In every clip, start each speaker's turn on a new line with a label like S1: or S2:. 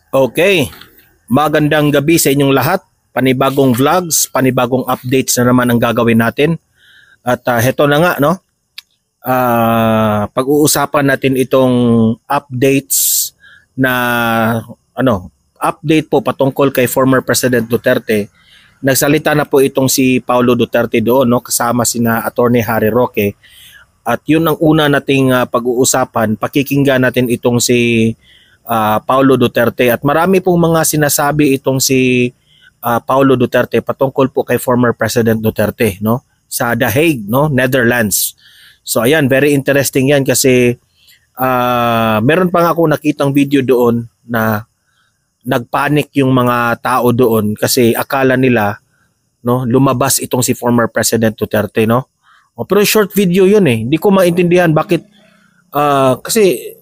S1: Okay, magandang gabi sa inyong lahat. Panibagong vlogs, panibagong updates na naman ang gagawin natin. At heto na nga, no? Pag-uusapan natin itong updates na update po patungkol kay former President Duterte. Nagsalita na po itong si Paulo Duterte doon, no? Kasama sina Attorney Harry Roque. At yun ang una nating pag-uusapan. Pakikinggan natin itong si Paulo Duterte, at marami pong mga sinasabi itong si Paulo Duterte patungkol po kay former President Duterte, no, sa The Hague, no, Netherlands. So ayan, very interesting yan kasi meron pa nga ako nakitang video doon na nagpanic yung mga tao doon kasi akala nila, no, lumabas itong si former President Duterte, no. Pero short video yun eh. Hindi ko maintindihan bakit kasi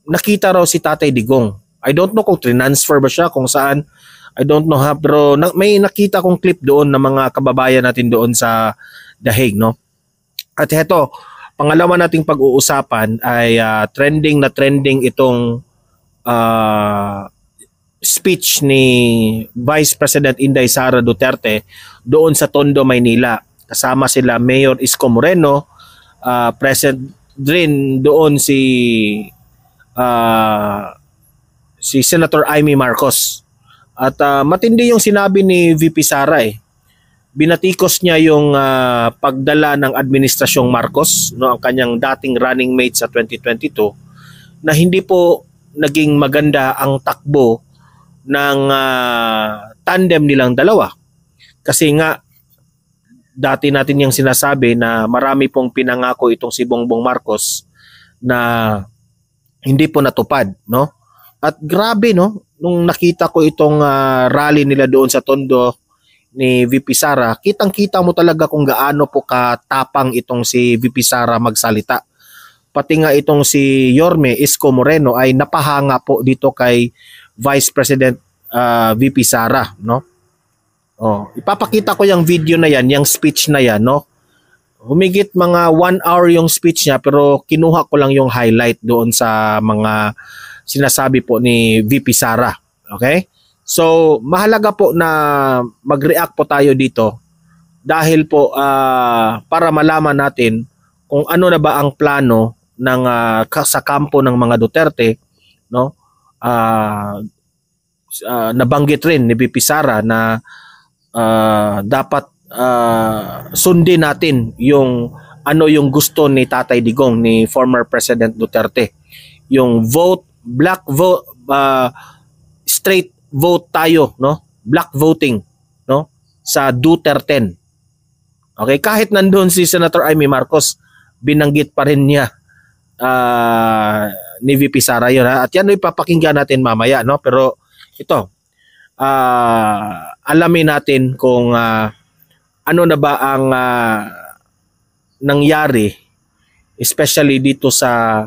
S1: nakita raw si Tatay Digong. I don't know kung transfer ba siya, kung saan. I don't know ha, pero may nakita kong clip doon ng mga kababayan natin doon sa The Hague, no? At heto, pangalawa nating pag-uusapan ay trending na trending itong speech ni Vice President Inday Sara Duterte doon sa Tondo, Maynila. Kasama sila Mayor Isko Moreno, present din doon si Senator Amy Marcos. At matindi yung sinabi ni VP Sara eh. Binatikos niya yung pagdala ng administrasyong Marcos, no, ang kanyang dating running mate sa 2022, na hindi po naging maganda ang takbo ng tandem nilang dalawa. Kasi nga dati natin yung sinasabi na marami pong pinangako itong si Bongbong Marcos na hindi po natupad, no? At grabe, no, nung nakita ko itong rally nila doon sa Tondo ni VP Sara, kitang-kita mo talaga kung gaano po katapang itong si VP Sara magsalita. Pati nga itong si Yorme Isko Moreno ay napahanga po dito kay Vice President VP Sara, no? Oh, ipapakita ko yung video na yan, yung speech na yan, no? Humigit mga 1 hour yung speech niya, pero kinuha ko lang yung highlight doon sa mga sinasabi po ni VP Sara. Okay? So, mahalaga po na mag-react po tayo dito dahil po para malaman natin kung ano na ba ang plano ng sa kampo ng mga Duterte, no? Nabanggit rin ni VP Sara na dapat sundin natin yung ano yung gusto ni Tatay Digong, ni former President Duterte. Yung vote, black vote, straight vote tayo, no? Black voting, no? Sa Duterte. Okay, kahit nandoon si Senator Amy Marcos, binanggit pa rin niya ni VP Sara yun, ha? At yan ipapakinggan natin mamaya, no? Pero ito, alamin natin kung ano na ba ang nangyari, especially dito sa,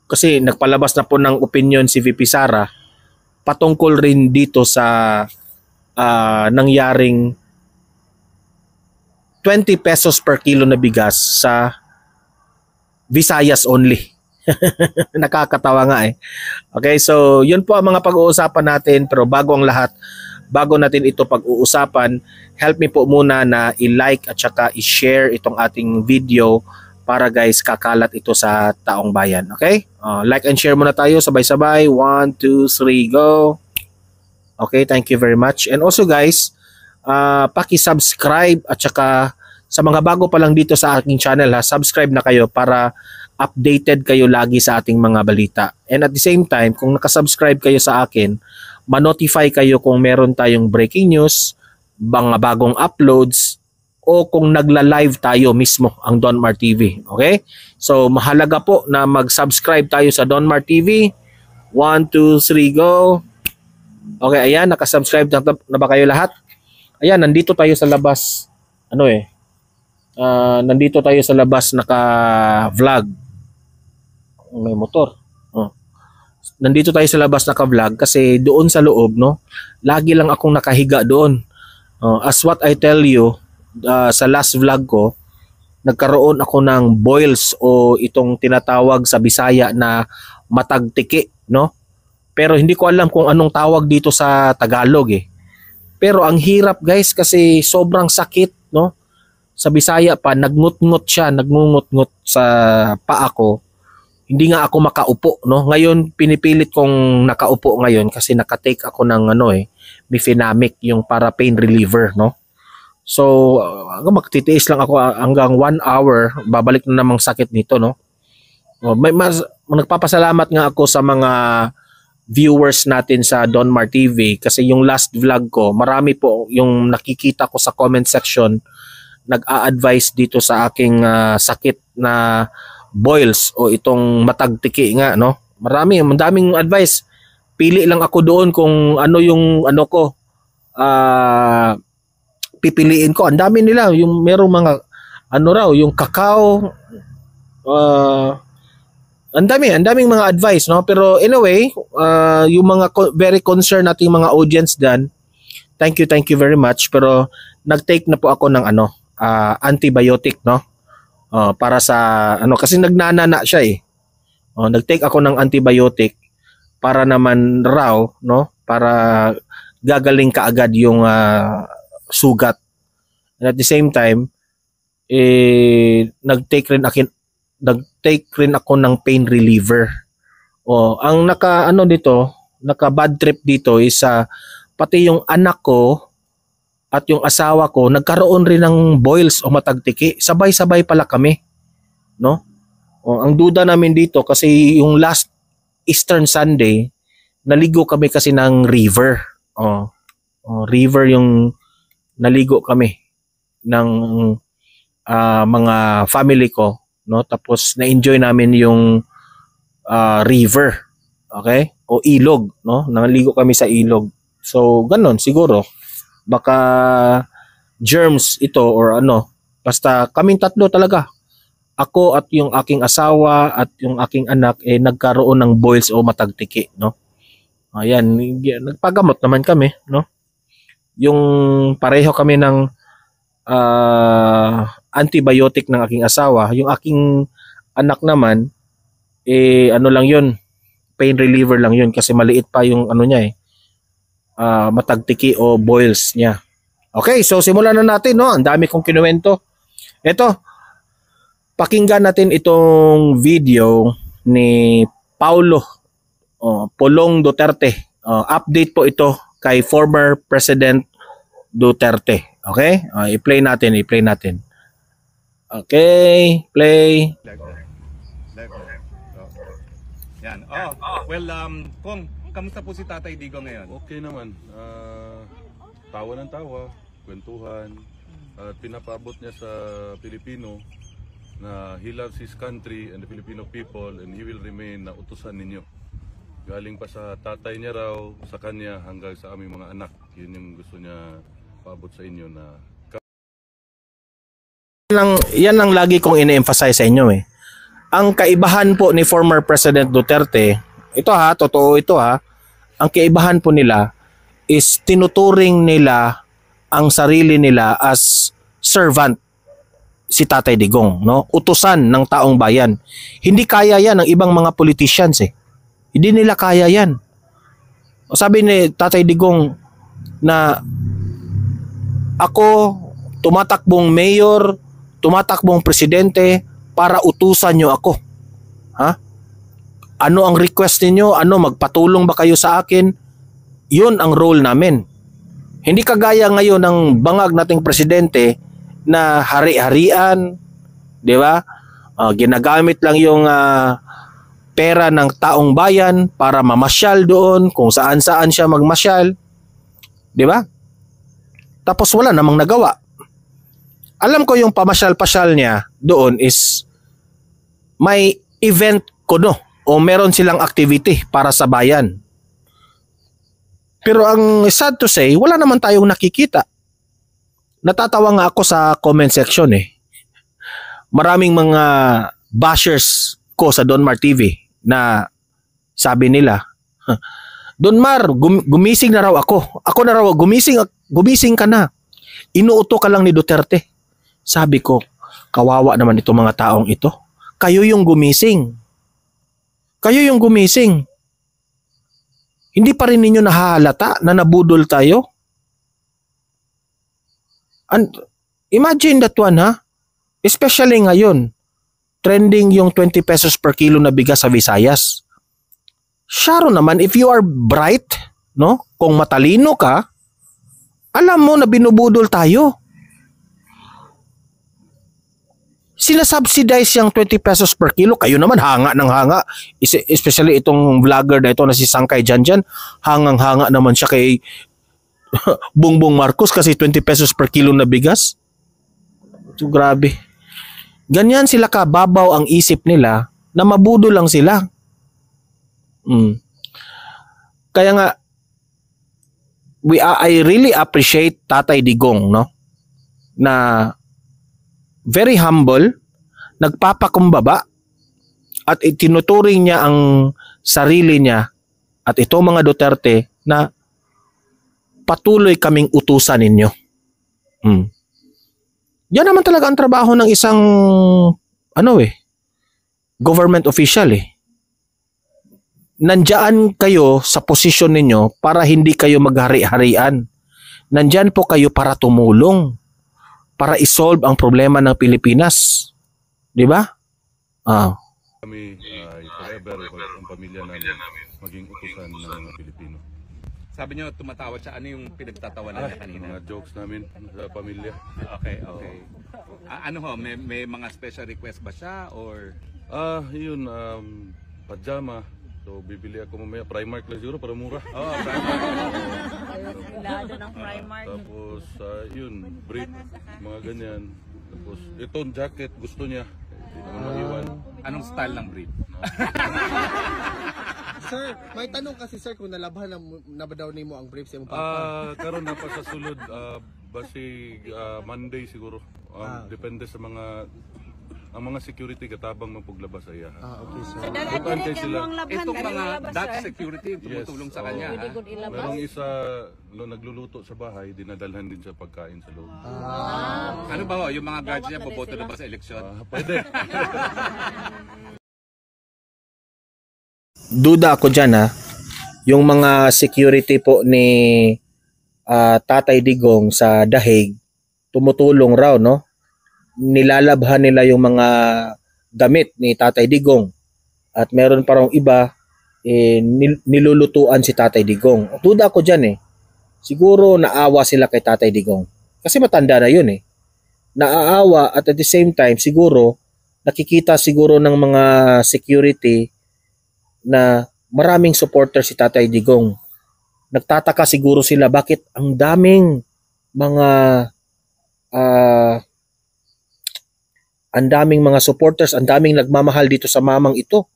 S1: kasi nagpalabas na po ng opinion si VP Sara patungkol rin dito sa nangyaring 20 pesos per kilo na bigas sa Visayas only. Nakakatawa nga eh. Okay, so yun po ang mga pag-uusapan natin, pero bago ang lahat, bago natin ito pag-uusapan, help me po muna na i-like at saka i-share itong ating video para guys kakalat ito sa taong bayan. Okay? Like and share muna tayo sabay-sabay. 1, 2, 3, go! Okay, thank you very much. And also guys, paki-subscribe at saka sa mga bago pa lang dito sa aking channel, ha, subscribe na kayo para updated kayo lagi sa ating mga balita. And at the same time, kung nakasubscribe kayo sa akin, ma-notify kayo kung meron tayong breaking news, mga bagong uploads, o kung nagla-live tayo mismo ang Donmar TV. Okay? So, mahalaga po na mag-subscribe tayo sa Donmar TV. 1, 2, 3, go! Okay, ayan, nakasubscribe na ba kayo lahat? Ayan, nandito tayo sa labas. Nandito tayo sa labas naka-vlog. May motor. Nandito tayo sa labas naka-vlog kasi doon sa loob, no, lagi lang akong nakahiga doon. As what I tell you, sa last vlog ko, nagkaroon ako ng boils o itong tinatawag sa Bisaya na matagtiki, no? Pero hindi ko alam kung anong tawag dito sa Tagalog eh. Pero ang hirap guys kasi sobrang sakit, no? Sa Bisaya pa, nagngut-ngut siya, nagngungut-ngut sa paa ko. Hindi nga ako makaupo, no? Ngayon pinipilit kong nakaupo ngayon kasi nakatake ako ng Mefenamic, yung para pain reliever, no? So, magtitiis lang ako hanggang 1 hour, babalik na namang sakit nito, no? Nagpapasalamat nga ako sa mga viewers natin sa Donmar TV kasi yung last vlog ko, marami po yung nakikita ko sa comment section nag-a-advise dito sa aking sakit na boils o itong matagtiki nga, no? Ang daming advice. Pili lang ako doon kung ano yung pipiliin ko. Ang dami nila, yung merong mga yung cacao, ang daming mga advice, no? Pero anyway, yung mga very concerned nating mga audience dan, thank you very much. Pero nag-take na po ako ng antibiotic, no? Para sa kasi nagnanana siya eh. Nag-take ako ng antibiotic para naman raw, no? Para gagaling kaagad yung sugat. And at the same time, nag-take rin ako ng pain reliever. Ang naka bad trip dito is pati yung anak ko at yung asawa ko nagkaroon rin ng boils o matagtiki. Sabay-sabay pala kami, no? Ang duda namin dito kasi yung last Eastern Sunday, naligo kami kasi ng river. River yung naligo kami ng mga family ko, no? Tapos na-enjoy namin yung river, okay? O ilog, no? Naligo kami sa ilog. So, ganun siguro. Baka germs ito or basta kaming tatlo talaga. Ako at yung aking asawa at yung aking anak nagkaroon ng boils o matagtiki, no? Ayan, nagpagamot naman kami, no? Yung pareho kami ng antibiotic ng aking asawa. Yung aking anak naman lang yun, pain reliever lang yun kasi maliit pa yung niya matagtiki o boils niya. Okay, so simulan na natin, no? Ang dami kong kinuwento. Ito, pakinggan natin itong video ni Pulong Duterte. Update po ito kay former President Duterte. Okay? I-play natin. Okay, play.
S2: Yan. Well, Kong, kamusta po si Tatay Digong ngayon?
S3: Okay naman. Tawa ng tawa, kwentuhan. At pinapaabot niya sa Pilipino na he loves his country and the Filipino people and he will remain na utusan ninyo. Galing pa sa tatay niya raw, sa kanya, hanggang sa aming mga anak. Yun yung gusto niya paabot sa inyo na...
S1: Yan lang lagi kong ine-emphasize sa inyo eh. Ang kaibahan po ni former President Duterte, totoo ito ang kaibahan po nila is tinuturing nila ang sarili nila as servant, si Tatay Digong, no? Utusan ng taong bayan. Hindi kaya yan ng ibang mga politicians eh. Hindi nila kaya yan. Sabi ni Tatay Digong na ako tumatakbong mayor, tumatakbong presidente para utusan nyo ako. Ano ang request ninyo? Magpatulong ba kayo sa akin? Yun ang role namin. Hindi kagaya ngayon ng bangag nating presidente na hari-harian, di ba? Ginagamit lang yung pera ng taong bayan para mamasyal doon kung saan-saan siya magmasyal. Di ba? Tapos wala namang nagawa. Alam ko yung pamasyal-pasyal niya doon is may event kuno o meron silang activity para sa bayan. Pero ang sad to say, wala naman tayong nakikita. Natatawa nga ako sa comment section eh. Maraming mga bashers ko sa Donmar TV na sabi nila, Donmar, gumising na raw ako. Ako na raw, gumising ka na. Inuuto ka lang ni Duterte. Sabi ko, kawawa naman itong mga taong ito. Kayo yung gumising. Hindi pa rin ninyo nahahalata na nabudol tayo? And imagine that one, ha? Especially ngayon, trending yung 20 pesos per kilo na bigas sa Visayas. Sharon naman, if you are bright, no? Kung matalino ka, alam mo na binubudol tayo. Sinasubsidize yung 20 pesos per kilo. Kayo naman hanga ng hanga. Especially itong vlogger na ito na si Sangkay Janjan, hangang-hanga naman siya kay Bongbong Marcos kasi 20 pesos per kilo na bigas. So, grabe. Ganyan sila kababaw ang isip nila na mabudol lang sila. Kaya nga, I really appreciate Tatay Digong, no? Na very humble, nagpapakumbaba at itinuturing niya ang sarili niya at ito mga Duterte na patuloy kaming utusan ninyo. Yan naman talaga ang trabaho ng isang government official eh. Nandiyan kayo sa posisyon ninyo para hindi kayo maghari-harian. Nandiyan po kayo para tumulong, para isolve ang problema ng Pilipinas. Di ba?
S3: Kami forever ang pamilya namin maging utusan ng mga Pilipino.
S2: Sabi niyo tumatawa siya. Ano yung pinagtatawanan niya kanina?
S3: Mga jokes namin sa pamilya.
S2: Okay. Ano ho, may mga special request ba siya or
S3: Yun, pajama. So bibili ako mamaya Primark lang siguro para mura.
S4: Lado ng Primark.
S3: Tapos yun, brief, mga ganyan. Tapos itong jacket gusto niya. Hindi naman maiwan.
S2: anong style ng brief?
S5: Sir, may tanong kasi sir kung nalabhan na ba daw nimo ang brief sa imong
S3: Karon na pa sa sulod basi Monday siguro. Depende sa mga security katabang mapuglabas sa iya.
S5: Okay sir.
S3: Depende sila.
S2: Itong mga Dutch security tumutulong sa kanya.
S3: Merong isa nagluluto sa bahay, dinadalhan din sa pagkain sa loob.
S2: Ano ba ho, yung mga guards niya boboto na ba sa eleksyon?
S3: Pwede.
S1: Duda ako dyan ha. Yung mga security po ni Tatay Digong sa Dahig, tumutulong raw, no? Nilalabhan nila yung mga damit ni Tatay Digong. At meron pa raw iba, nilulutuan si Tatay Digong. Duda ako dyan eh. Siguro naawa sila kay Tatay Digong. Kasi matanda na yun eh. Naaawa at the same time, siguro, nakikita siguro ng mga security na maraming supporter si Tatay Digong. Nagtataka siguro sila bakit ang daming mga supporters, ang daming nagmamahal dito sa mamang ito.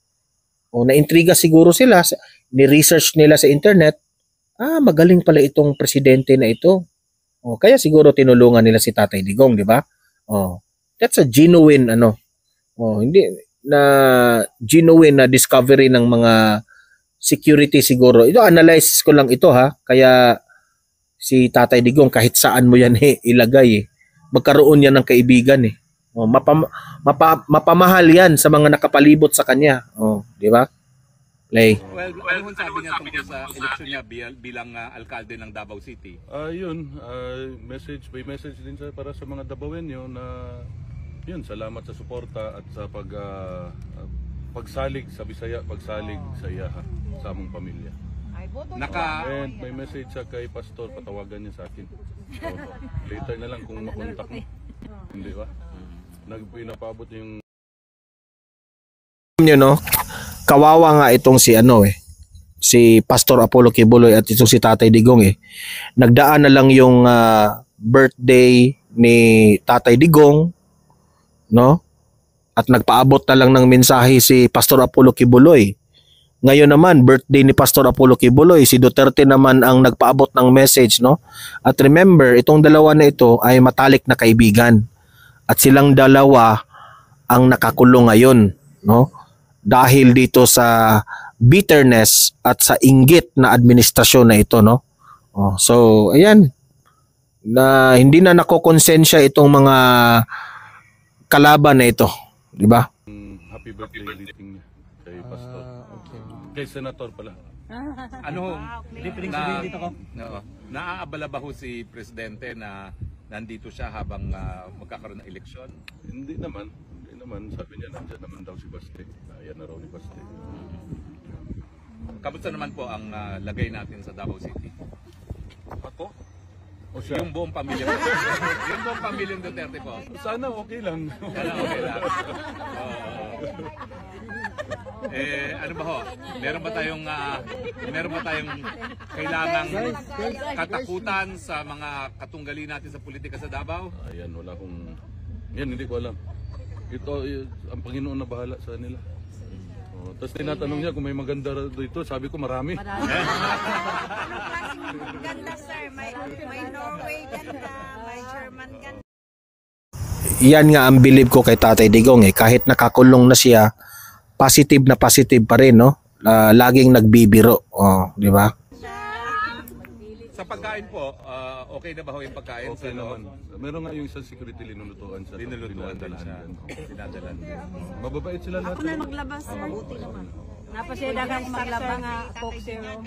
S1: O naintriga siguro sila, ni-research nila sa internet, magaling pala itong presidente na ito. O kaya siguro tinulungan nila si Tatay Digong, di ba? That's a genuine hindi na genuine na discovery ng mga security siguro. Ito analysis ko lang ito ha. Kaya si Tatay Digong kahit saan mo yan ilagay magkaroon yan ng kaibigan mapamahal yan sa mga nakapalibot sa kanya. Di ba? Lay.
S2: Well, ano sabi niya tungkol sa eleksyon niya bilang alkalde ng Davao City?
S3: Yun, message din para sa mga Davaoenyo na yun, salamat sa suporta at sa pagsalig sa Bisaya, pagsalig sa iyaha, sa among pamilya. And may message siya kay Pastor, patawagan niya sa akin. So, later na lang kung makontak mo. Hindi ba? Nagpinapabot yung
S1: kawawa nga itong si Pastor Apollo Kibuloy at itong si Tatay Digong Nagdaan na lang yung birthday ni Tatay Digong, no? At nagpaabot na lang ng mensahe si Pastor Apollo Kibuloy. Ngayon naman, birthday ni Pastor Apollo Kibuloy, si Duterte naman ang nagpaabot ng message, no? At remember, itong dalawa na ito ay matalik na kaibigan. At silang dalawa ang nakakulong ngayon, no? Dahil dito sa bitterness at sa inggit na administrasyon na ito, no? So, ayan. Na hindi na nakokonsensya itong mga kalaban na ito, di ba?
S3: happy birthday greeting niya kay Pastor. Kay Senator pala.
S2: Ano ho?
S4: Lipiling
S2: Na,
S4: sabihin dito ko.
S2: Oo. Naaabala ba ho si Presidente na nandito siya habang magkakaroon ng eleksyon?
S3: Hindi naman. Sabi niya nandiyan naman daw si Baste. Ayan na raw ni Baste.
S2: Kamusta naman po ang lagay natin sa Davao City?
S3: Ako? O siya?
S2: Yung buong pamilya po. Yung buong pamilyang Duterte po.
S3: Sana okay lang.
S2: Sana okay lang. Ano ba ho? Meron ba tayong kailangang katakutan sa mga katunggali natin sa politika sa Davao?
S3: Ayan, wala akong... Yan, hindi ko alam. Ito, ang Panginoon na bahala sa nila. Oh, tapos tinatanong niya kung may maganda dito. Sabi ko marami.
S6: Anong klaseng ganda, sir? May Norway ganda, may German ganda.
S1: Yan nga ang believe ko kay Tatay Digong eh. Kahit nakakulong na siya, positive pa rin, no? Laging nagbibiro, di ba?
S2: Sa pagkain po, okay na ba ho yung pagkain?
S3: Okay naman. Meron nga yung isang security linulutuan siya.
S2: Linulutuan din siya. Dinadalan.
S3: Mababait sila lahat.
S6: Ako na maglaba, sir. Mabuti naman.
S7: Napaseda ka kung maglaba nga Coke Zero.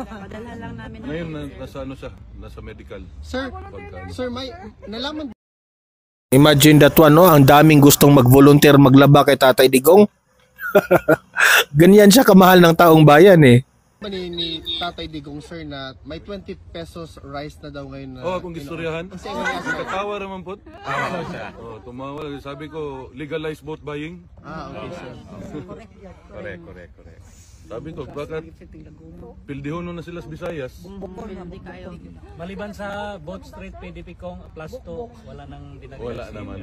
S7: Padala lang namin.
S3: Ngayon, nasa ano siya? Nasa medical.
S5: Sir, may nalaman
S1: Imagine that one, no? Ang daming gustong mag-volunteer maglaba kay Tatay Digong. Ganyan siya kamahal ng taong bayan eh.
S5: ba ni Tatay Digong, sir, na may 20 pesos rice na daw ngayon na...
S3: Kung istoryahan. Katawa naman po. Tumawa. Sabi ko, legalize vote buying.
S5: Okay, sir.
S2: Correct.
S3: Sabi ko, bakit pildihono na sila sa Visayas?
S4: Maliban sa Boat Street, PDP Kong, plus 2, wala nang dinagdag.
S3: Wala naman.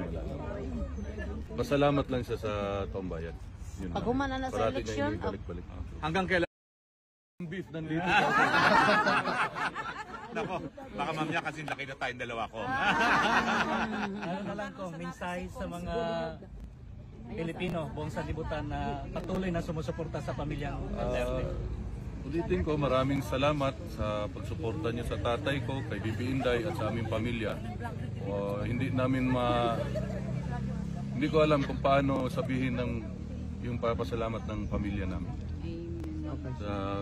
S3: Pasalamat lang siya sa taong bayan.
S7: Pag humana na sa eleksyon,
S3: balik-balik.
S2: Hanggang kailan?
S3: Beef nandito.
S2: Nako, baka mamaya kasi laki na tayong dalawa ko.
S4: Ano na lang ko, mensahe sa mga Pilipino, buong sanlibutan na patuloy na sumusuporta sa pamilyang Duterte.
S3: Ulitin ko, maraming salamat sa pagsuporta niyo sa tatay ko, kay Bibi Inday at sa aming pamilya. Hindi ko alam kung paano sabihin yung papasalamat ng pamilya namin.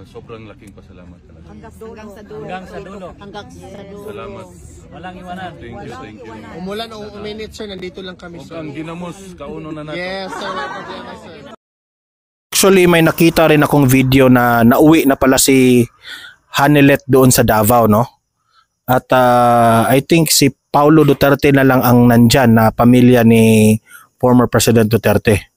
S3: Sobrang laking pasalamat talaga.
S7: hanggang sa dulo.
S3: Salamat.
S4: Walang iwanan.
S3: Thank you.
S5: Umulan o uminit, sir, nandito lang kami,
S3: Huwag
S5: sir.
S3: kang ginamos, kauno na natin.
S5: Yes, sir. Wala problema, sir.
S1: Actually, may nakita rin akong video na nauwi na pala si Hanilet doon sa Davao, no? At I think si Paulo Duterte na lang ang nandyan na pamilya ni former President Duterte.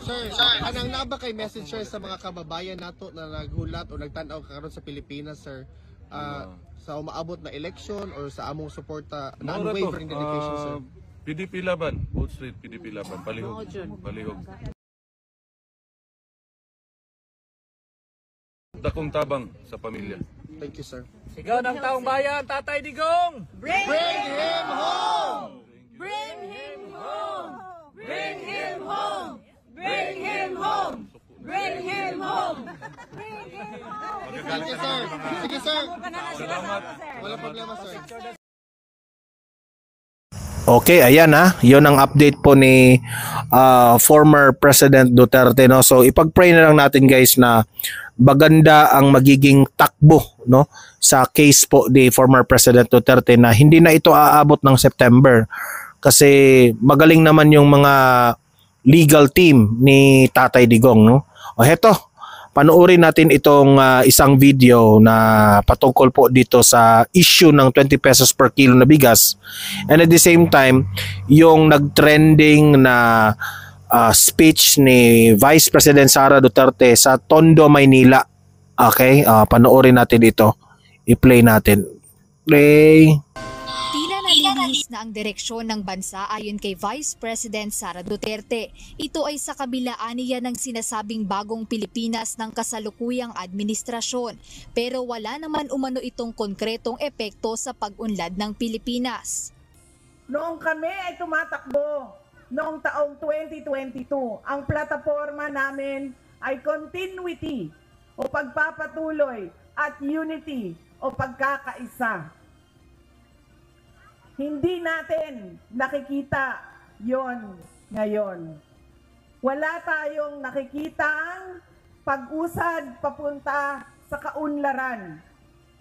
S5: Sir, anong naba kay message, sir, sa mga kababayan nato na naghulat o nagtanaw karon sa Pilipinas, sir, sa umaabot na election or sa among suporta na unwavering dedication, sir?
S3: PDP laban, Boat Street, PDP laban, palihog. Dakong tabang sa pamilya.
S5: Thank you, sir.
S4: Sigaw ng taong bayan, Tatay Digong!
S5: Bring him home!
S6: Bring him home! Bring him home! Bring him home! Bring him home!
S5: Thank you, sir. Sige, sir. Wala problema, sir.
S1: Okay, ayan ha. Yun ang update po ni former President Duterte, no. So ipag-pray na lang natin, guys, na maganda ang magiging takbo, no, sa case po ni former President Duterte na hindi na ito aabot ng September kasi magaling naman yung mga legal team ni Tatay Digong, no. O heto, panoorin natin itong isang video na patungkol po dito sa issue ng 20 pesos per kilo na bigas, and at the same time yung nagtrending na speech ni Vice President Sara Duterte sa Tondo, Maynila. Okay, panoorin natin ito, i-play natin. Play.
S8: Tila nalilihis na ang direksyon ng bansa ayon kay Vice President Sara Duterte. Ito ay sa kabilaan niya ng sinasabing bagong Pilipinas ng kasalukuyang administrasyon. Pero wala naman umano itong konkretong epekto sa pag-unlad ng Pilipinas.
S9: Noong kami ay tumatakbo, noong taong 2022, ang plataforma namin ay continuity o pagpapatuloy at unity o pagkakaisa. Hindi natin nakikita yon ngayon. Wala tayong nakikitang pag-usad papunta sa kaunlaran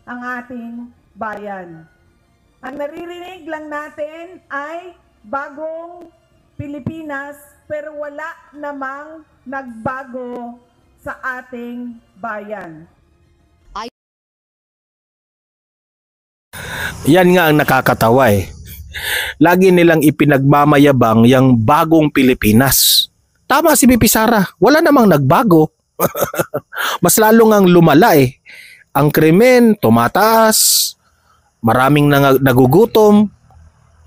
S9: ang ating bayan. Ang naririnig lang natin ay bagong Pilipinas, pero wala namang nagbago sa ating bayan.
S1: Yan nga ang nakakatawa eh. Lagi nilang ipinagmamayabang yung bagong Pilipinas. Tama si VP Sara, wala namang nagbago. Mas lalo ngang lumala eh. Ang krimen tumataas, maraming nagugutom.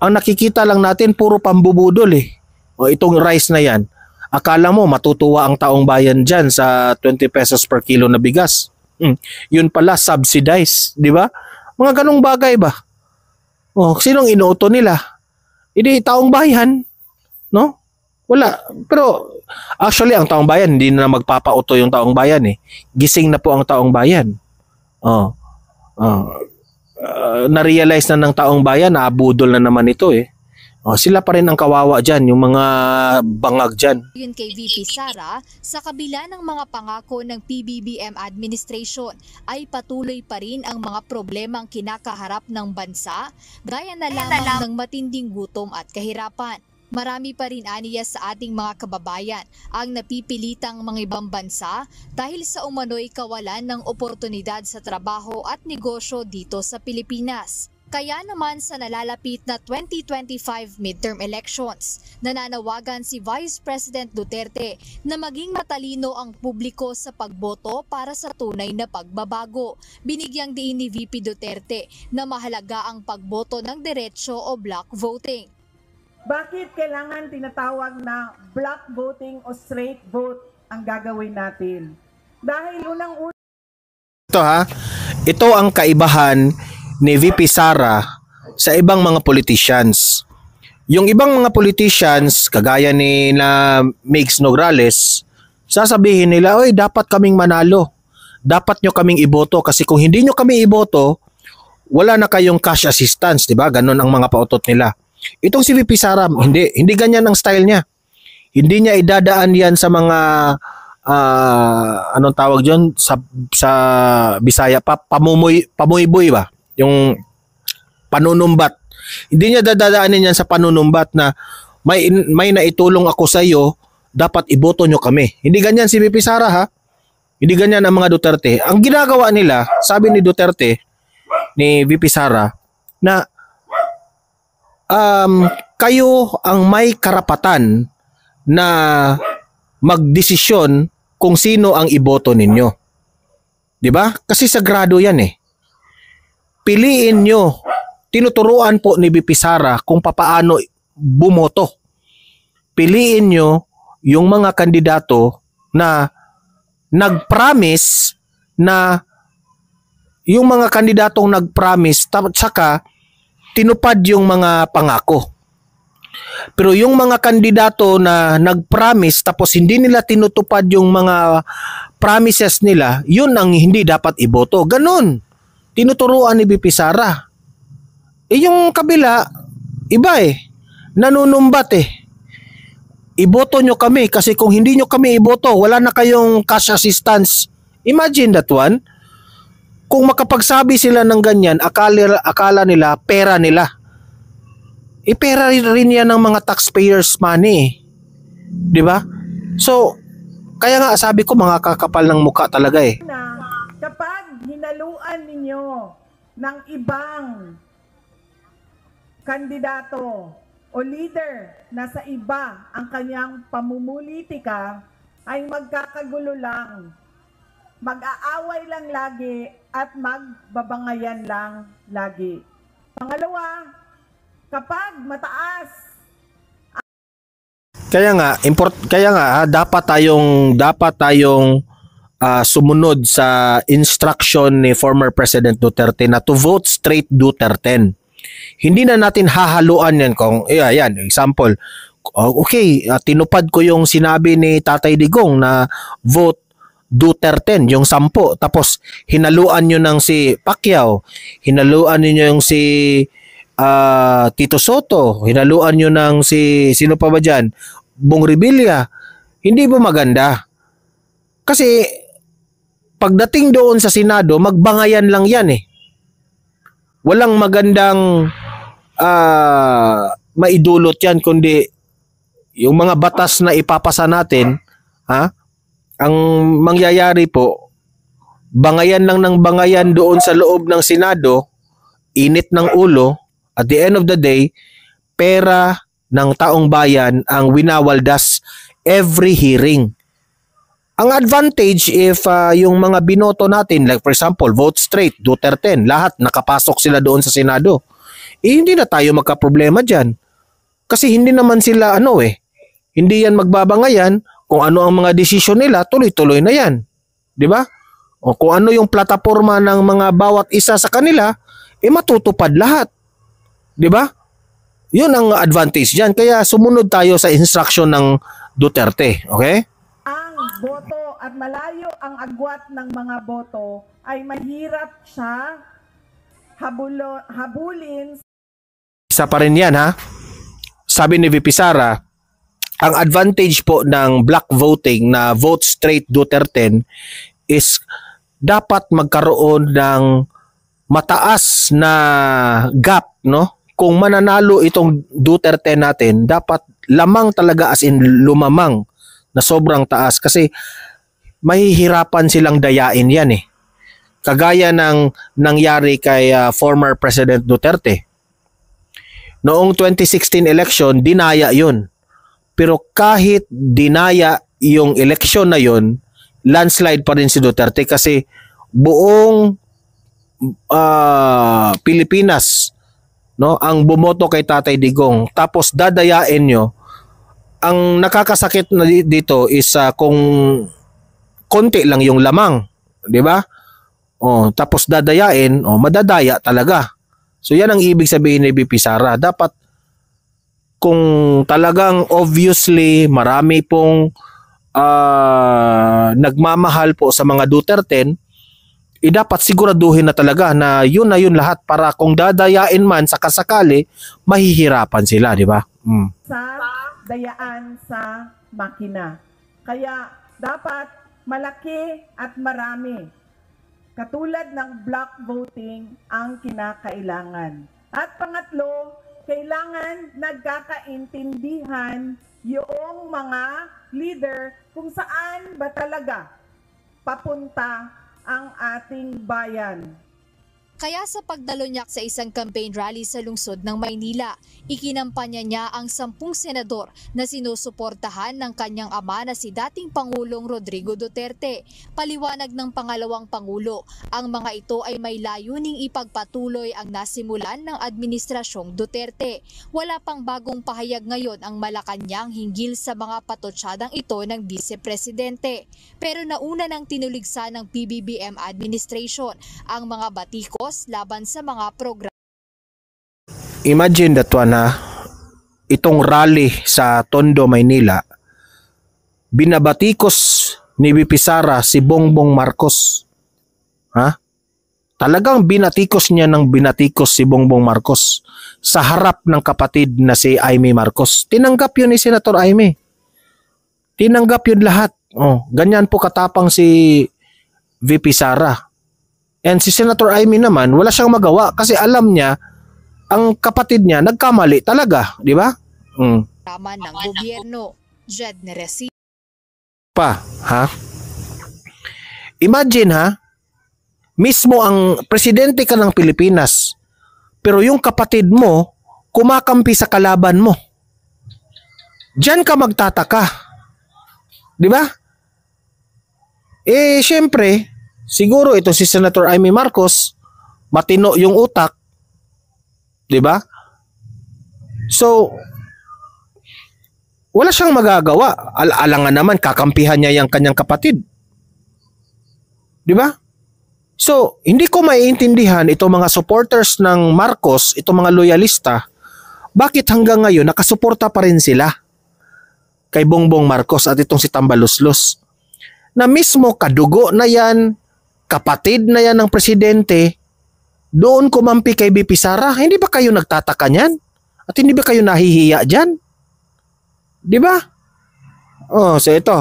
S1: Ang nakikita lang natin puro pambubudol eh. O itong rice na yan, akala mo matutuwa ang taong bayan dyan sa 20 pesos per kilo na bigas. Yun pala subsidized, di ba? Mga ganong bagay ba? Oh, sinong inuuto nila? Hindi taong bayan, no? Wala. Pero actually ang taong bayan hindi na magpapauto yung taong bayan eh. Gising na po ang taong bayan. Na-realize na ng taong bayan na abudol na naman ito eh. Sila pa rin ang kawawa dyan, yung mga bangag dyan.
S8: Yun kay VP Sara, sa kabila ng mga pangako ng PBBM administration ay patuloy pa rin ang mga problemang kinakaharap ng bansa, gaya na lamang ng matinding gutom at kahirapan. Marami pa rin aniya sa ating mga kababayan ang napipilitang mga ibang bansa dahil sa umano'y kawalan ng oportunidad sa trabaho at negosyo dito sa Pilipinas. Kaya naman sa nalalapit na 2025 midterm elections, nananawagan si Vice President Duterte na maging matalino ang publiko sa pagboto para sa tunay na pagbabago. Binigyang diin ni VP Duterte na mahalaga ang pagboto ng diretsyo o block voting.
S9: Bakit kailangan tinatawag na block voting o straight vote ang gagawin natin? Dahil unang-una
S1: ito ang kaibahan ni VP Sara sa ibang mga politicians. Yung ibang mga politicians, kagaya ni na Migs Nograles, sasabihin nila, oy, dapat kaming manalo. Dapat nyo kaming iboto kasi kung hindi nyo kami iboto, wala na kayong cash assistance, di ba? Ganon ang mga pautot nila. Itong si VP Sara, hindi ganyan ang style niya. Hindi niya idadaan yan sa mga anong tawag diyon sa Bisaya pamuyboy ba? Yung panunumbat. Hindi niya dadaanin yan sa panunumbat na may naitulong ako sa iyo, dapat iboto nyo kami. Hindi ganyan si VP Sara ha. Hindi ganyan ang mga Duterte. Ang ginagawa nila, sabi ni Duterte, ni VP Sara, na kayo ang may karapatan na magdesisyon kung sino ang iboto ninyo. 'Di ba? Kasi sagrado 'yan eh. Piliin nyo. Tinuturuan po ni VP Sara kung papaano bumoto. Piliin nyo yung mga kandidato na nag-promise na yung mga kandidatong nag-promise tsaka tinupad yung mga pangako. Pero yung mga kandidato na nag-promise tapos hindi nila tinutupad yung mga promises nila, yun ang hindi dapat iboto. Ganun. Tinuturuan ni VP Sara. Yung kabila, iba eh. Nanunumbat eh. Iboto nyo kami kasi kung hindi nyo kami iboto, wala na kayong cash assistance. Imagine that one. Kung makapagsabi sila ng ganyan, akala nila, pera nila. Pera rin yan ng mga taxpayers money. Di ba? So, kaya nga sabi ko mga kakapal ng mukha talaga eh.
S9: Kapag hinaluan ninyo ng ibang kandidato o leader na sa iba ang kanyang pamumulitika, ay magkakagulo lang, mag-aaway lang lagi at magbabangayan lang lagi. Pangalawa, kapag mataas dapat tayong sumunod sa instruction ni former President Duterte na to vote straight Duterte. Hindi na natin hahaluan yan kung yan, example. Okay, tinupad ko yung sinabi ni Tatay Digong na vote Duterte, yung 10. Tapos hinaluan nyo ng si Pacquiao, hinaluan niyo yung si Tito Soto, hinaluan nyo ng si sino pa ba dyan? Bong Revilla. Hindi ba maganda? Kasi pagdating doon sa Senado, magbangayan lang yan eh. Walang magandang maidulot yan, kundi yung mga batas na ipapasa natin, ang mangyayari po, bangayan lang ng bangayan doon sa loob ng Senado, init ng ulo, at the end of the day, pera ng taong bayan ang winawaldas every hearing. Ang advantage if yung mga binoto natin, like for example, vote straight, Duterte, lahat nakapasok sila doon sa Senado, hindi na tayo magka-problema dyan. Kasi hindi naman sila hindi yan magbabangayan. Kung ano ang mga desisyon nila, tuloy-tuloy na yan. Di ba? O kung ano yung plataforma ng mga bawat isa sa kanila, matutupad lahat. Di ba? Yun ang advantage dyan. Kaya sumunod tayo sa instruction ng Duterte. Okay?
S6: Ang boto at malayo ang agwat ng mga boto ay mahirap siya habulin.
S9: Isa pa rin yan Sabi ni VP Sara, ang advantage po ng block voting na vote straight Duterte is dapat magkaroon ng mataas na gap, no? Kung mananalo itong Duterte natin, dapat lamang talaga, as in lumamang na sobrang taas, kasi mahihirapan silang dayain yan Kagaya ng nangyari kay former President Duterte. Noong 2016 election, dinaya yun. Pero kahit dinaya yung eleksyon na yun, landslide pa rin si Duterte kasi buong Pilipinas ang bumoto kay Tatay Digong. Tapos dadayain nyo. Ang nakakasakit na dito is kung konti lang yung lamang. Di ba? Tapos dadayain, madadaya talaga. So yan ang ibig sabihin ni VP Sara. Dapat kung talagang obviously marami pong nagmamahal po sa mga Duterte, dapat siguraduhin na talaga na yun lahat, para kung dadayain man sa kasakali, mahihirapan sila, di ba?
S6: Sa dayaan sa makina. Kaya dapat malaki at marami. Katulad ng block voting ang kinakailangan. At pangatlo, kailangan nagkakaintindihan yung mga leader kung saan ba talaga papunta ang ating bayan.
S8: Kaya sa pagdalonyak sa isang campaign rally sa lungsod ng Maynila, ikinampanya niya ang 10 senador na sinusuportahan ng kanyang ama na si dating Pangulong Rodrigo Duterte. Paliwanag ng pangalawang Pangulo, ang mga ito ay may layuning ipagpatuloy ang nasimulan ng Administrasyong Duterte. Wala pang bagong pahayag ngayon ang Malacanang hinggil sa mga patotsyadang ito ng Vice Presidente. Pero nauna nang tinuligsa ng PBBM administration ang mga batikos laban sa mga programa.
S9: Imagine that one itong rally sa Tondo, Maynila, binabatikos ni VP Sara si Bongbong Marcos. Talagang binatikos niya ng binatikos si Bongbong Marcos sa harap ng kapatid na si Aimee Marcos. Tinanggap yun ni Senator Aimee. Tinanggap yun lahat. Ganyan po katapang si VP Sara. And si Senator Aimee naman, wala siyang magawa kasi alam niya ang kapatid niya nagkamali talaga, di ba?
S8: Tama ng gobyerno. Jed Neresi.
S9: Imagine mismo ang presidente ka ng Pilipinas, pero yung kapatid mo kumakampi sa kalaban mo. Diyan ka magtataka. Di ba? Syempre, siguro ito si Senator Aimee Marcos, matino yung utak. 'Di ba? So wala siyang magagawa. Alangan naman kakampihan niya yung kanyang kapatid. 'Di ba? So, hindi ko maiintindihan itong mga supporters ng Marcos, itong mga loyalista, bakit hanggang ngayon nakasuporta pa rin sila kay Bongbong Marcos at itong si Tambaluslos. Na mismo kadugo na yan, kapatid na yan ng presidente, doon kumampi kay VP Sara. Hindi ba kayo nagtataka niyan? At hindi ba kayo nahihiya dyan? Di ba? Oh, so ito,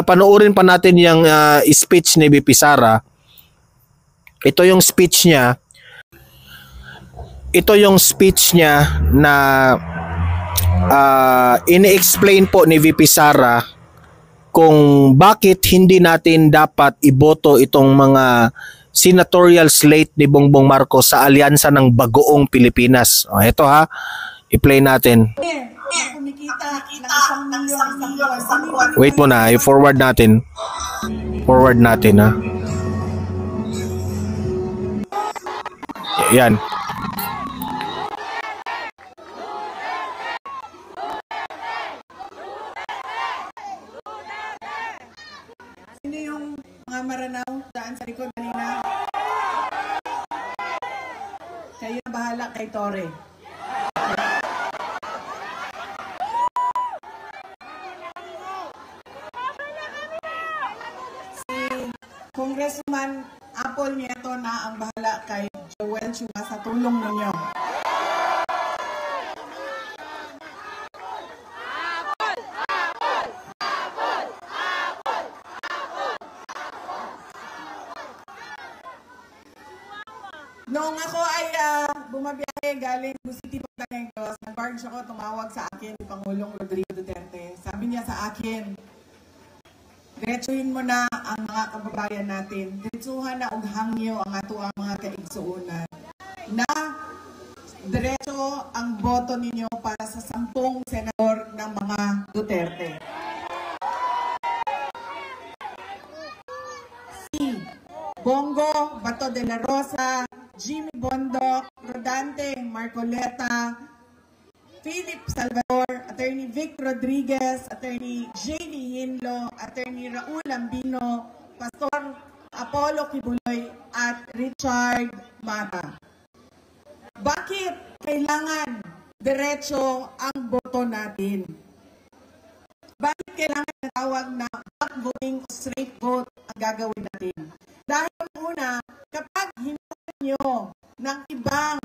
S9: panoorin pa natin yung speech ni VP Sara. Ito yung speech niya. Ito yung speech niya na ini-explain po ni VP Sara kung bakit hindi natin dapat iboto itong mga senatorial slate ni Bongbong Marcos sa alyansa ng Bagoong Pilipinas. Oh, ito ha, i-play natin. Wait muna, i-forward natin. Forward natin ha. Yan.
S6: Sino yung mga maranaw daan sa likod kanina? Kayo na bahala kay Tore. Si Congressman Apple Nieto na ang bahala kay Joel Chua sa tulong ninyo. Noong ako ay bumabiyahe galing City Punta Negros, nag-barge ako, tumawag sa akin si Pangulong Rodrigo Duterte. Sabi niya sa akin, diretsuhin mo na ang mga kababayan natin. Diretsuhan na og hangyo ang ato ang mga kaigsuunan. Na diretso ang boto ninyo para sa 10 senador ng mga Duterte. Si Bongo Bato de la Rosa, Jimmy Bondoc, Rodante Marcoleta, Philip Salvador, Attorney Vic Rodriguez, Attorney J.D. Hinlo, Attorney Raul Ambino, Pastor Apollo Kibuloy, at Richard Mata. Bakit kailangan diretso ang boto natin? Bakit kailangan natawag na back voting o straight vote ang gagawin natin? Dahil una, kapag hinuha nyo ng ibang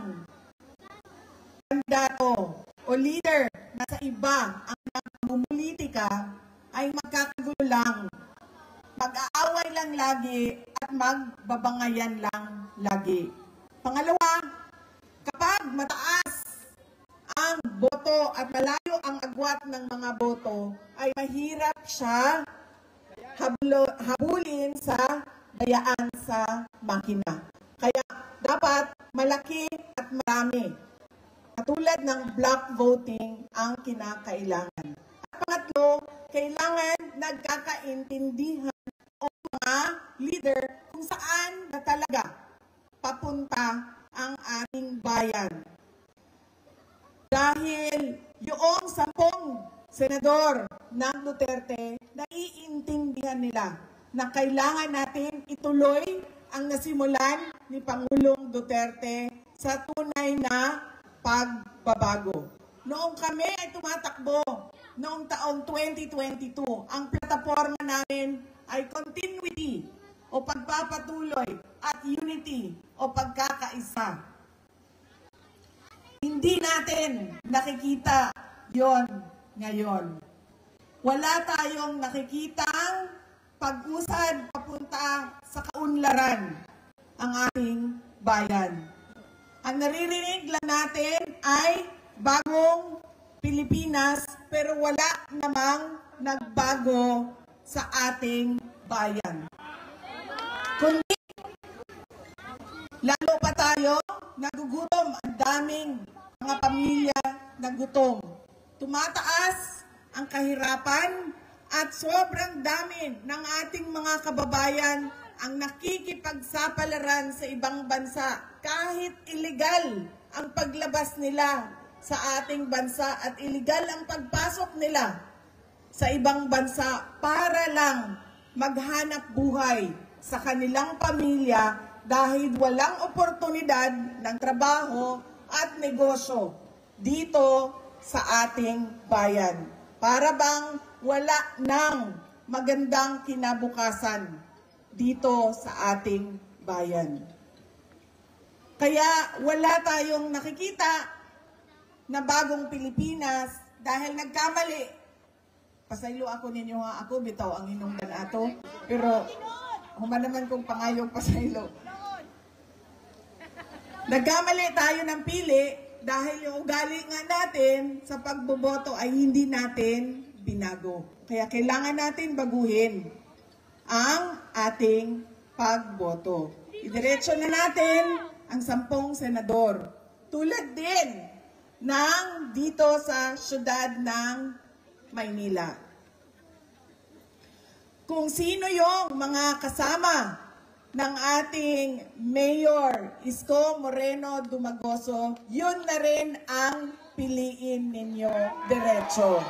S6: kandidato o leader na sa iba ang namumulitika, ay magkakagulo lang. Mag-aaway lang lagi at magbabangayan lang lagi. Pangalawa, kapag mataas ang boto at malayo ang agwat ng mga boto, ay mahirap siya habulin sa dayaan sa makina. Kaya dapat malaki at marami. Katulad ng block voting ang kinakailangan. At pangatlo, kailangan nagkakaintindihan o mga leader kung saan na talaga papunta ang ating bayan. Dahil yung 10 senador ng Duterte, naiintindihan nila na kailangan natin ituloy ang nasimulan ni Pangulong Duterte sa tunay na pagbabago. Noong kami ay tumatakbo, noong taong 2022, ang plataforma namin ay continuity o pagpapatuloy at unity o pagkakaisa. Hindi natin nakikita yon ngayon. Wala tayong nakikitang pag-usad papunta sa kaunlaran ang ating bayan. Ang naririnig lang natin ay bagong Pilipinas, pero wala namang nagbago sa ating bayan. Kundi, lalo pa tayo nagugutom, ang daming mga pamilya nagutom. Tumataas ang kahirapan at sobrang dami ng ating mga kababayan ang nakikipagsapalaran sa ibang bansa kahit illegal ang paglabas nila sa ating bansa at illegal ang pagpasok nila sa ibang bansa para lang maghanap buhay sa kanilang pamilya dahil walang oportunidad ng trabaho at negosyo dito sa ating bayan. Para bang wala nang magandang kinabukasan dito sa ating bayan. Kaya wala tayong nakikita na bagong Pilipinas dahil nagkamali pasaylo ako ninyo nga ako, bitaw ang hinungdan ato. Pero, human naman kong pangayong pasaylo. Nagkamali tayo ng pili dahil yung ugali nga natin sa pagboboto ay hindi natin binago. Kaya kailangan natin baguhin ang ating pagboto. Idiretso na natin ang 10 senador. Tulad din ng dito sa syudad ng Maynila. Kung sino yung mga kasama ng ating Mayor Isko Moreno Dumagoso, yun na rin ang piliin ninyo diretso.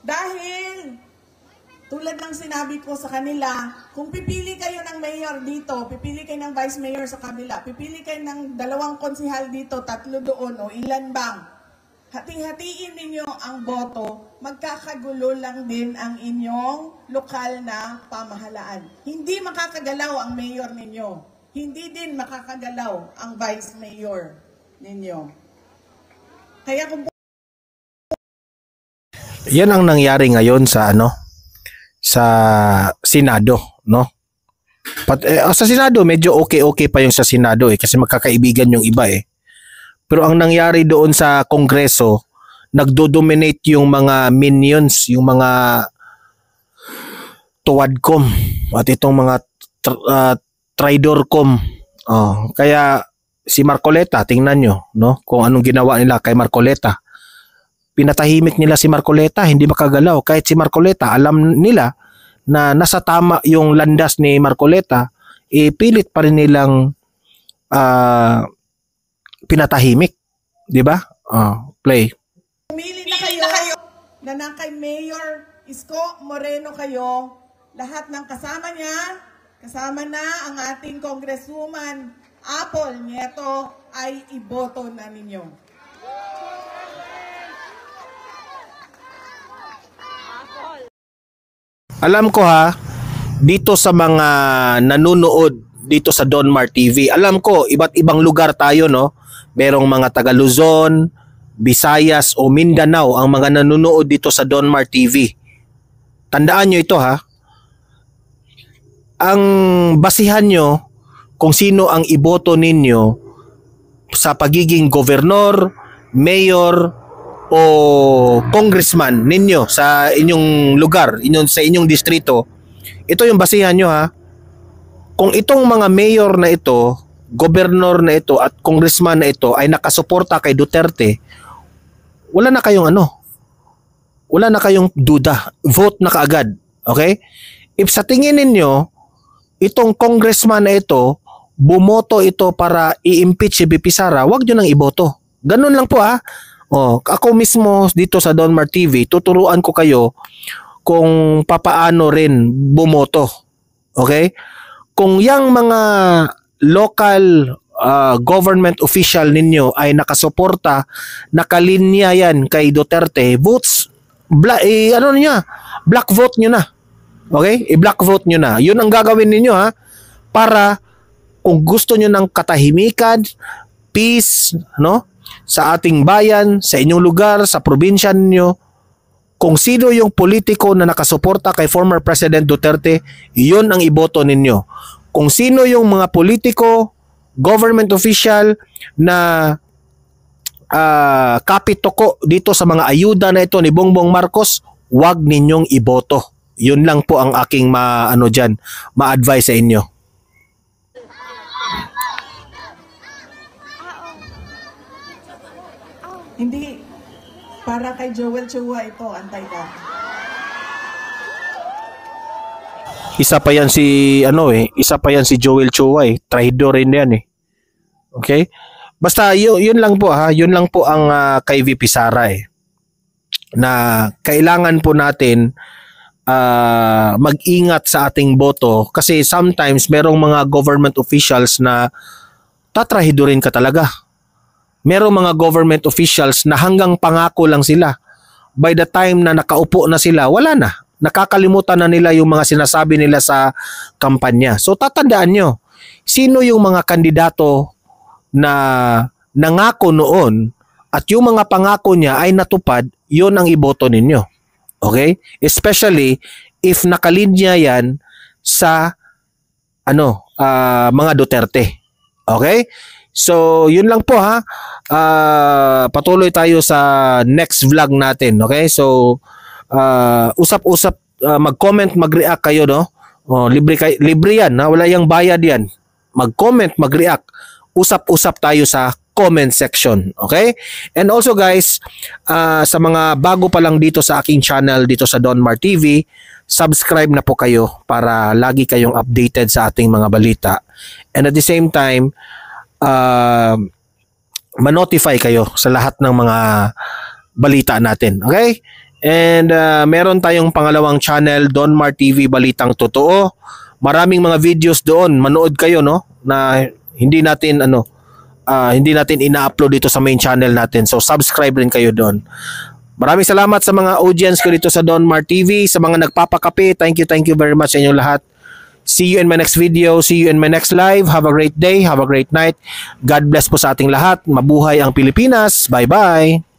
S6: Dahil, tulad ng sinabi ko sa kanila, kung pipili kayo ng mayor dito, pipili kayo ng vice mayor sa kabila, pipili kayo ng 2 konsihal dito, 3 doon, o ilan bang, hati-hatiin ninyo ang boto, magkakagulo lang din ang inyong lokal na pamahalaan. Hindi makakagalaw ang mayor ninyo. Hindi din makakagalaw ang vice mayor ninyo. Kaya kung
S9: yan ang nangyari ngayon sa sa Senado, no? Sa Senado medyo okay pa yung sa Senado kasi magkakaibigan yung iba Pero ang nangyari doon sa Kongreso, nagdo-dominate yung mga minions, yung mga tuwadcom at itong mga traidorcom. Kaya si Marcoleta, tingnan nyo, no? Kung anong ginawa nila kay Marcoleta. Pinatahimik nila si Marcoleta, hindi makagalaw. Kahit si Marcoleta, alam nila na nasa tama yung landas ni Marcoleta, pilit pa rin nilang pinatahimik. Di ba? Play.
S6: Pumili na kayo na kay Mayor Isko Moreno kayo, lahat ng kasama niya, kasama na ang ating Congresswoman Apple Nieto ay iboto na ninyo.
S9: Alam ko dito sa mga nanonood dito sa Donmar TV, alam ko iba't ibang lugar tayo, no? Merong mga taga Luzon, Visayas o Mindanao ang mga nanonood dito sa Donmar TV. Tandaan nyo ito Ang basihan nyo kung sino ang iboto ninyo sa pagiging gobernador, mayor, o congressman ninyo sa inyong lugar, sa inyong distrito, ito yung basihan nyo Kung itong mga mayor na ito, gobernador na ito at congressman na ito ay nakasuporta kay Duterte, wala na kayong wala na kayong duda, vote na kaagad. Okay? If sa tingin ninyo, itong congressman na ito, bumoto ito para i-impeach si VP Sara, wag nyo nang iboto. Ganun lang po ako mismo dito sa Donmar TV, tuturuan ko kayo kung papaano rin bumoto. Okay? Kung yang mga local government official ninyo ay nakasuporta, nakalinya yan kay Duterte, votes, black vote nyo na. Okay? I-black vote nyo na. Yun ang gagawin ninyo para kung gusto nyo ng katahimikan, peace, no? Sa ating bayan, sa inyong lugar, sa probinsya ninyo, kung sino yung politiko na nakasuporta kay former President Duterte, yun ang iboto ninyo. Kung sino yung mga politiko, government official na kapitoko dito sa mga ayuda na ito ni Bongbong Marcos, wag ninyong iboto. Yun lang po ang aking ma-advise sa inyo.
S6: Hindi. Para kay Joel Chua ito, antay ka.
S9: Isa pa yan si Joel Chua Traidor rin yan Okay? Basta yun lang po yun lang po ang kay VP Sara na kailangan po natin mag-ingat sa ating boto kasi sometimes merong mga government officials na tatrahidorin ka talaga. Merong mga government officials na hanggang pangako lang sila. By the time na nakaupo na sila, wala na. Nakakalimutan na nila yung mga sinasabi nila sa kampanya. So tatandaan nyo, sino yung mga kandidato na nangako noon at yung mga pangako niya ay natupad, yun ang iboto ninyo. Okay? Especially if nakalinya yan sa mga Duterte. Okay? So, yun lang po ha. Patuloy tayo sa next vlog natin. Okay? So, usap-usap, mag-comment, mag-react kayo, no? Libre yan, ha? Wala yang bayad yan. Mag-comment, mag-react. Usap-usap tayo sa comment section. Okay? And also guys, sa mga bago pa lang dito sa aking channel dito sa Donmar TV, subscribe na po kayo para lagi kayong updated sa ating mga balita. And at the same time, ma-notify kayo sa lahat ng mga balita natin. Okay? And meron tayong pangalawang channel, Donmar TV Balitang Totoo. Maraming mga videos doon. Manood kayo, no? Na hindi natin ina-upload dito sa main channel natin. So subscribe rin kayo doon. Maraming salamat sa mga audience ko dito sa Donmar TV, sa mga nagpapakape. Thank you very much sa inyong lahat. See you in my next video. See you in my next live. Have a great day. Have a great night. God bless po sa ating lahat. Mabuhay ang Pilipinas. Bye-bye.